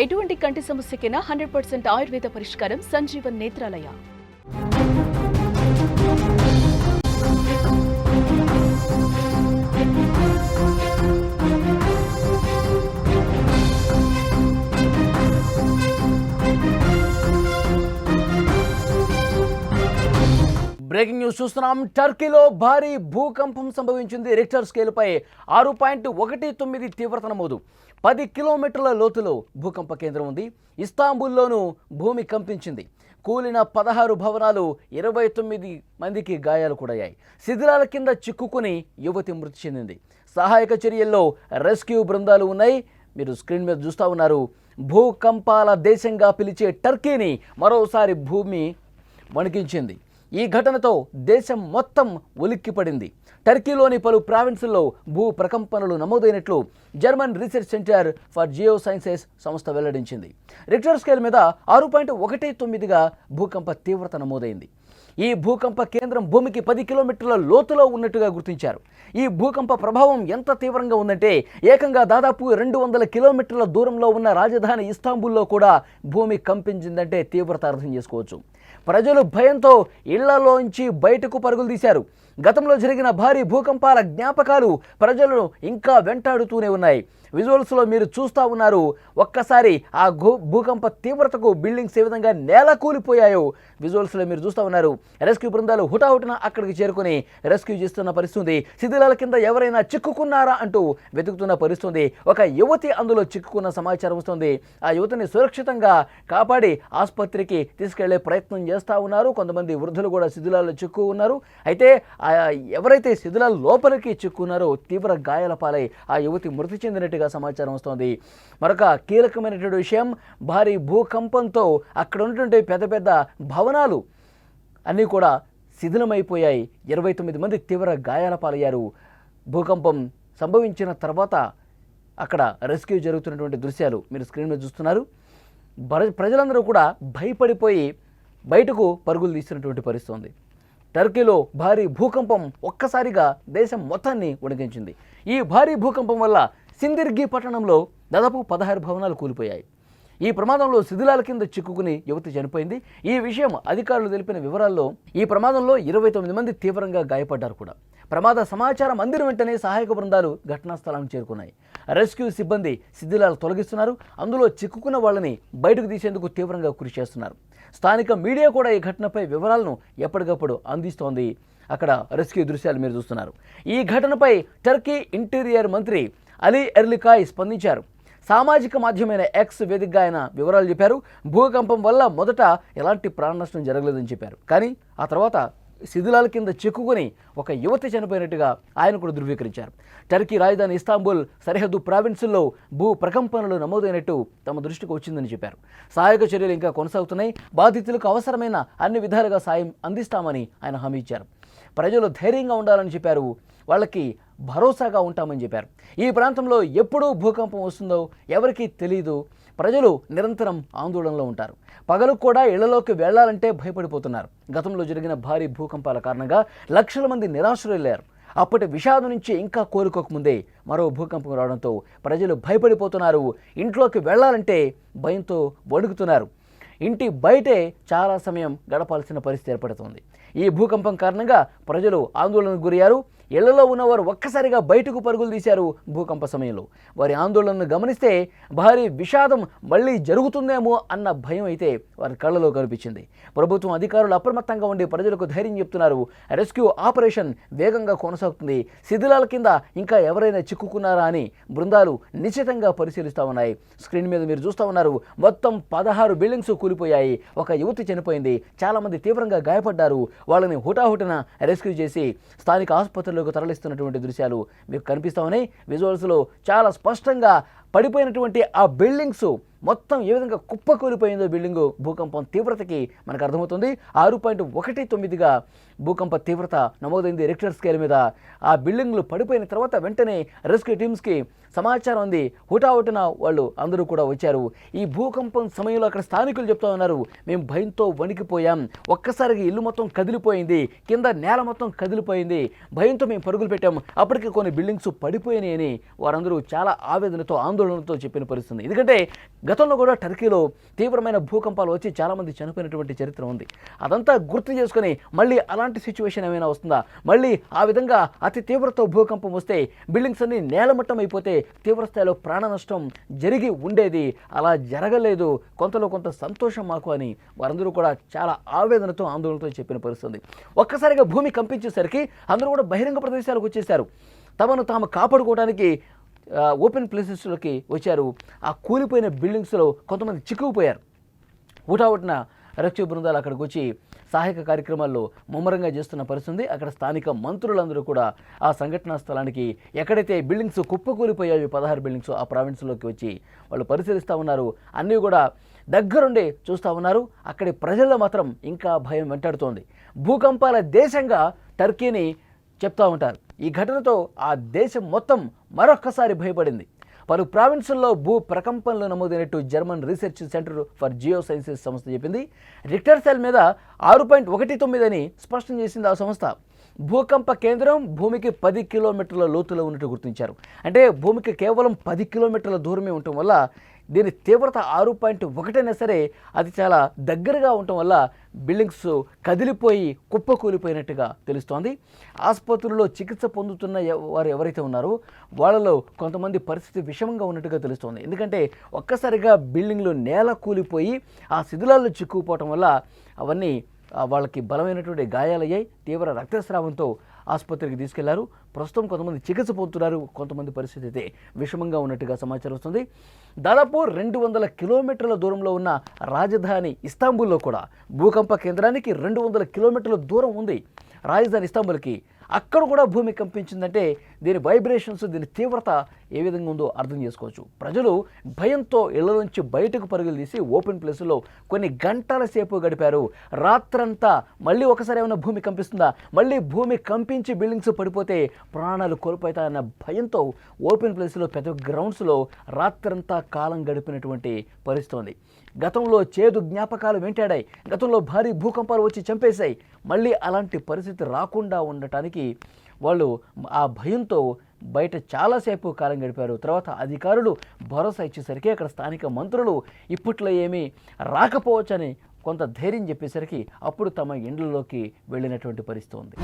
ఎటువంటి కంటి సమస్యకైనా 100% ఆయుర్వేద పరిష్కారం సంజీవన్ నేత్రాలయ. బ్రేకింగ్ న్యూస్ చూస్తున్నాం. టర్కీలో భారీ భూకంపం సంభవించింది. రిక్టర్ స్కేలుపై 6.19 తీవ్రత నమోదు. 10 కిలోమీటర్ల లోతులో భూకంప కేంద్రం ఉంది. ఇస్తాంబుల్లోనూ భూమి కంపించింది. కూలిన 16 భవనాలు, 29 మందికి గాయాలు కూడా అయ్యాయి. శిథిలాల కింద చిక్కుకుని యువతి మృతి చెందింది. సహాయక చర్యల్లో రెస్క్యూ బృందాలు ఉన్నాయి. మీరు స్క్రీన్ మీద చూస్తూ ఉన్నారు. భూకంపాల దేశంగా పిలిచే టర్కీని మరోసారి భూమి వణికించింది. ఈ ఘటనతో దేశం మొత్తం ఉలిక్కిపడింది. టర్కీలోని పలు ప్రావిన్సుల్లో భూ ప్రకంపనలు నమోదైనట్లు German research centre for geosciences సంస్థ వెల్లడించింది. రిక్టర్ స్కేల్ మీద 6.19గా భూకంప తీవ్రత నమోదైంది. ఈ భూకంప కేంద్రం భూమికి 10 కిలోమీటర్ల లోతులో ఉన్నట్టుగా గుర్తించారు. ఈ భూకంప ప్రభావం ఎంత తీవ్రంగా ఉందంటే ఏకంగా దాదాపు 200 కిలోమీటర్ల దూరంలో ఉన్న రాజధాని ఇస్తాంబుల్లో కూడా భూమి కంపించిందంటే తీవ్రత అర్థం చేసుకోవచ్చు. ప్రజలు భయంతో ఇళ్లలోంచి బయటకు పరుగులు తీశారు. గతంలో జరిగిన భారీ భూకంపాల జ్ఞాపకాలు ప్రజలను ఇంకా వెంటాడుతూనే ఉన్నాయి. విజువల్స్లో మీరు చూస్తూ ఉన్నారు. ఒక్కసారి ఆ భూకంప తీవ్రతకు బిల్డింగ్స్ ఏ విధంగా నేల కూలిపోయాయో విజువల్స్లో మీరు చూస్తూ ఉన్నారు. రెస్క్యూ బృందాలు హుటాహుటిన అక్కడికి చేరుకుని రెస్క్యూ చేస్తున్న పరిస్థితి. శిథిలాల కింద ఎవరైనా చిక్కుకున్నారా అంటూ వెతుకుతున్న పరిస్థితి. ఒక యువతి అందులో చిక్కుకున్న సమాచారం వస్తుంది. ఆ యువతిని సురక్షితంగా కాపాడి ఆసుపత్రికి తీసుకెళ్లే ప్రయత్నం చేస్తూ ఉన్నారు. కొంతమంది వృద్ధులు కూడా శిథిలాల్లో చిక్కు ఉన్నారు. అయితే ఎవరైతే శిథిలాల లోపలికి చిక్కున్నారో తీవ్ర గాయాల పాలై ఆ యువతి మృతి చెందినట్టుగా సమాచారం వస్తోంది. మరొక కీలకమైనటువంటి విషయం, భారీ భూకంపంతో అక్కడ ఉన్నటువంటి పెద్ద పెద్ద భవనాలు అన్నీ కూడా శిథిలమైపోయాయి. 29 మంది తీవ్ర గాయాల పాలయ్యారు. భూకంపం సంభవించిన తర్వాత అక్కడ రెస్క్యూ జరుగుతున్నటువంటి దృశ్యాలు మీరు స్క్రీన్ మీద చూస్తున్నారు. ప్రజలందరూ కూడా భయపడిపోయి బయటకు పరుగులు తీస్తున్నటువంటి పరిస్థితి ఉంది. టర్కీలో భారీ భూకంపం ఒక్కసారిగా దేశం మొత్తాన్ని వణికించింది. ఈ భారీ భూకంపం వల్ల సిందిర్గి పట్టణంలో దాదాపు 16 భవనాలు కూలిపోయాయి. ఈ ప్రమాదంలో శిథిలాల కింద చిక్కుకుని యువతి చనిపోయింది. ఈ విషయం అధికారులు తెలిపిన వివరాల్లో ఈ ప్రమాదంలో 29 మంది తీవ్రంగా గాయపడ్డారు కూడా. ప్రమాద సమాచారం అందిన వెంటనే సహాయక బృందాలు ఘటనా స్థలానికి చేరుకున్నాయి. రెస్క్యూ సిబ్బంది శిథిలాలు తొలగిస్తున్నారు. అందులో చిక్కుకున్న వాళ్ళని బయటకు తీసేందుకు తీవ్రంగా కృషి చేస్తున్నారు. స్థానిక మీడియా కూడా ఈ ఘటనపై వివరాలను ఎప్పటికప్పుడు అందిస్తోంది. అక్కడ రెస్క్యూ దృశ్యాలు మీరు చూస్తున్నారు. ఈ ఘటనపై టర్కీ ఇంటీరియర్ మంత్రి అలీ ఎర్లికాయ్ స్పందించారు. సామాజిక మాధ్యమైన ఎక్స్ వేదికగా ఆయన వివరాలు చెప్పారు. భూకంపం వల్ల మొదట ఎలాంటి ప్రాణ నష్టం జరగలేదని చెప్పారు. కానీ ఆ తర్వాత శిథిలాల కింద చిక్కుకొని ఒక యువతి చనిపోయినట్టుగా ఆయన కూడా ధృవీకరించారు. టర్కీ రాజధాని ఇస్తాంబుల్ సరిహద్దు ప్రావిన్సుల్లో భూ ప్రకంపనలు నమోదైనట్టు తమ దృష్టికి వచ్చిందని చెప్పారు. సహాయక చర్యలు ఇంకా కొనసాగుతున్నాయి. బాధితులకు అవసరమైన అన్ని విధాలుగా సాయం అందిస్తామని ఆయన హామీ ఇచ్చారు. ప్రజలు ధైర్యంగా ఉండాలని చెప్పారు. వాళ్ళకి భరోసాగా ఉంటామని చెప్పారు. ఈ ప్రాంతంలో ఎప్పుడు భూకంపం వస్తుందో ఎవరికీ తెలియదు. ప్రజలు నిరంతరం ఆందోళనలో ఉంటారు. పగలు కూడా ఇళ్లలోకి వెళ్లాలంటే భయపడిపోతున్నారు. గతంలో జరిగిన భారీ భూకంపాల కారణంగా లక్షల మంది నిరాశ్రయులయ్యారు. అప్పటి విషాదం నుంచి ఇంకా కోలుకోకముందే మరో భూకంపం రావడంతో ప్రజలు భయపడిపోతున్నారు. ఇంట్లోకి వెళ్లాలంటే భయంతో వణుకుతున్నారు. ఇంటి బయటే చాలా సమయం గడపాల్సిన పరిస్థితి ఏర్పడుతోంది. ఈ భూకంపం కారణంగా ప్రజలు ఆందోళనకు గురయ్యారు. ఇళ్లలో ఉన్నవారు ఒక్కసారిగా బయటకు పరుగులు తీశారు. భూకంప సమయంలో వారి ఆందోళనను గమనిస్తే భారీ విషాదం మళ్ళీ జరుగుతుందేమో అన్న భయం అయితే వారి కళ్ళలో కనిపించింది. ప్రభుత్వం అధికారులు అప్రమత్తంగా ఉండి ప్రజలకు ధైర్యం చెప్తున్నారు. రెస్క్యూ ఆపరేషన్ వేగంగా కొనసాగుతుంది. శిథిలాల కింద ఇంకా ఎవరైనా చిక్కుకున్నారా అని బృందాలు నిశ్చితంగా పరిశీలిస్తూ ఉన్నాయి. స్క్రీన్ మీద మీరు చూస్తూ ఉన్నారు. మొత్తం 16 బిల్డింగ్స్ కూలిపోయాయి. ఒక యువతి చనిపోయింది. చాలామంది తీవ్రంగా గాయపడ్డారు. వాళ్ళని హుటాహుటిన రెస్క్యూ చేసి స్థానిక ఆసుపత్రులకు తరలిస్తున్నటువంటి దృశ్యాలు మీకు కనిపిస్తా ఉన్నాయి. విజువల్స్లో చాలా స్పష్టంగా పడిపోయినటువంటి ఆ బిల్డింగ్స్ మొత్తం ఏ విధంగా కుప్పకూలిపోయిందో బిల్డింగు భూకంపం తీవ్రతకి మనకు అర్థమవుతుంది. 6.19గా భూకంప తీవ్రత నమోదైంది రిక్టర్ స్కేల్ మీద. ఆ బిల్డింగ్లు పడిపోయిన తర్వాత వెంటనే రెస్క్యూ టీమ్స్కి సమాచారం అంది. హుటాహుటిన వాళ్ళు అందరూ కూడా వచ్చారు. ఈ భూకంపం సమయంలో అక్కడ స్థానికులు చెప్తా ఉన్నారు, మేము భయంతో వణికిపోయాం. ఒక్కసారిగా ఇల్లు మొత్తం కదిలిపోయింది, కింద నేల మొత్తం కదిలిపోయింది, భయంతో మేము పరుగులు పెట్టాం. అప్పటికి కొన్ని బిల్డింగ్స్ పడిపోయినాయని వారందరూ చాలా ఆవేదనతో ఆందోళన ఆందోళనతో చెప్పిన పరిస్థితి. ఎందుకంటే గతంలో కూడా టర్కీలో తీవ్రమైన భూకంపాలు వచ్చి చాలామంది చనిపోయినటువంటి చరిత్ర ఉంది. అదంతా గుర్తు చేసుకొని మళ్ళీ అలాంటి సిచ్యువేషన్ ఏమైనా వస్తుందా, మళ్ళీ ఆ విధంగా అతి తీవ్రత భూకంపం వస్తే బిల్డింగ్స్ అన్ని నేలమట్టం అయిపోతే తీవ్రస్థాయిలో ప్రాణ నష్టం జరిగి ఉండేది. అలా జరగలేదు, కొంతలో కొంత సంతోషం మాకు అని వారందరూ కూడా చాలా ఆవేదనతో ఆందోళనతో చెప్పిన పరిస్థితి. ఒక్కసారిగా భూమి కంపించేసరికి అందరూ కూడా బహిరంగ ప్రదేశాలకు వచ్చేసారు. తమను తాము కాపాడుకోవడానికి ఓపెన్ ప్లేసెస్లోకి వచ్చారు. ఆ కూలిపోయిన బిల్డింగ్స్లో కొంతమంది చిక్కుకుపోయారు. ఊటావుటిన రెస్క్యూ బృందాలు అక్కడికి వచ్చి సహాయక కార్యక్రమాల్లో ముమ్మరంగా చేస్తున్న పరిస్థితి. అక్కడ స్థానిక మంత్రులందరూ కూడా ఆ సంఘటనా స్థలానికి ఎక్కడైతే బిల్డింగ్స్ కుప్పకూలిపోయాయి 16 బిల్డింగ్స్ ఆ ప్రావిన్స్లోకి వచ్చి వాళ్ళు పరిశీలిస్తూ ఉన్నారు. అన్నీ కూడా దగ్గరుండి చూస్తూ ఉన్నారు. అక్కడి ప్రజల్లో మాత్రం ఇంకా భయం వెంటాడుతోంది. భూకంపాల దేశంగా టర్కీని చెప్తూ ఉంటారు. ఈ ఘటనతో ఆ దేశం మొత్తం మరొక్కసారి భయపడింది. పలు ప్రావిన్సుల్లో భూ ప్రకంపనలు నమోదైనట్టు German research centre for geosciences సంస్థ చెప్పింది. రిక్టర్ స్కేల్ మీద 6.19 అని స్పష్టం చేసింది ఆ సంస్థ. భూకంప కేంద్రం భూమికి 10 కిలోమీటర్ల లోతులో ఉన్నట్టు గుర్తించారు. అంటే భూమికి కేవలం 10 కిలోమీటర్ల దూరమే ఉండటం వల్ల దీని తీవ్రత 6.1 అయినా సరే అది చాలా దగ్గరగా ఉండటం వల్ల బిల్డింగ్స్ కదిలిపోయి కుప్పకూలిపోయినట్టుగా తెలుస్తోంది. ఆసుపత్రుల్లో చికిత్స పొందుతున్న వారు ఎవరైతే ఉన్నారో వాళ్ళలో కొంతమంది పరిస్థితి విషమంగా ఉన్నట్టుగా తెలుస్తోంది. ఎందుకంటే ఒక్కసారిగా బిల్డింగ్లు నేల కూలిపోయి ఆ శిథిలాల్లో చిక్కుకుపోవటం వల్ల అవన్నీ వాళ్ళకి బలమైనటువంటి గాయాలయ్యాయి. తీవ్ర రక్తస్రావంతో ఆసుపత్రికి తీసుకెళ్లారు. ప్రస్తుతం కొంతమంది చికిత్స పొందుతున్నారు. కొంతమంది పరిస్థితి అయితే విషమంగా ఉన్నట్టుగా సమాచారం వస్తుంది. దాదాపు 200 కిలోమీటర్ల దూరంలో ఉన్న రాజధాని ఇస్తాంబుల్లో కూడా భూకంప కేంద్రానికి 200 కిలోమీటర్ల దూరం ఉంది రాజధాని ఇస్తాంబుల్కి. అక్కడ కూడా భూమి కంపించిందంటే దీని వైబ్రేషన్స్, దీని తీవ్రత ఏ విధంగా ఉందో అర్థం చేసుకోవచ్చు. ప్రజలు భయంతో ఇళ్ల నుంచి బయటకు పరుగులు తీసి ఓపెన్ ప్లేసుల్లో కొన్ని గంటల సేపు గడిపారు. రాత్రంతా మళ్ళీ ఒకసారి ఏమైనా భూమి కంపిస్తుందా, మళ్ళీ భూమి కంపించి బిల్డింగ్స్ పడిపోతే ప్రాణాలు కోల్పోతాయన్న భయంతో ఓపెన్ ప్లేస్లో పెద్ద గ్రౌండ్స్లో రాత్రంతా కాలం గడిపినటువంటి పరిస్థితి ఉంది. గతంలో చేదు జ్ఞాపకాలు వెంటాడాయి. గతంలో భారీ భూకంపాలు వచ్చి చంపేశాయి. మళ్ళీ అలాంటి పరిస్థితి రాకుండా ఉండటానికి వాళ్ళు ఆ భయంతో బయట చాలాసేపు కాలం గడిపారు. తర్వాత అధికారులు భరోసా ఇచ్చేసరికి అక్కడ స్థానిక మంత్రులు ఇప్పట్లో ఏమీ రాకపోవచ్చని కొంత ధైర్యం చెప్పేసరికి అప్పుడు తమ ఇండ్లలోకి వెళ్ళినటువంటి పరిస్థితి ఉంది.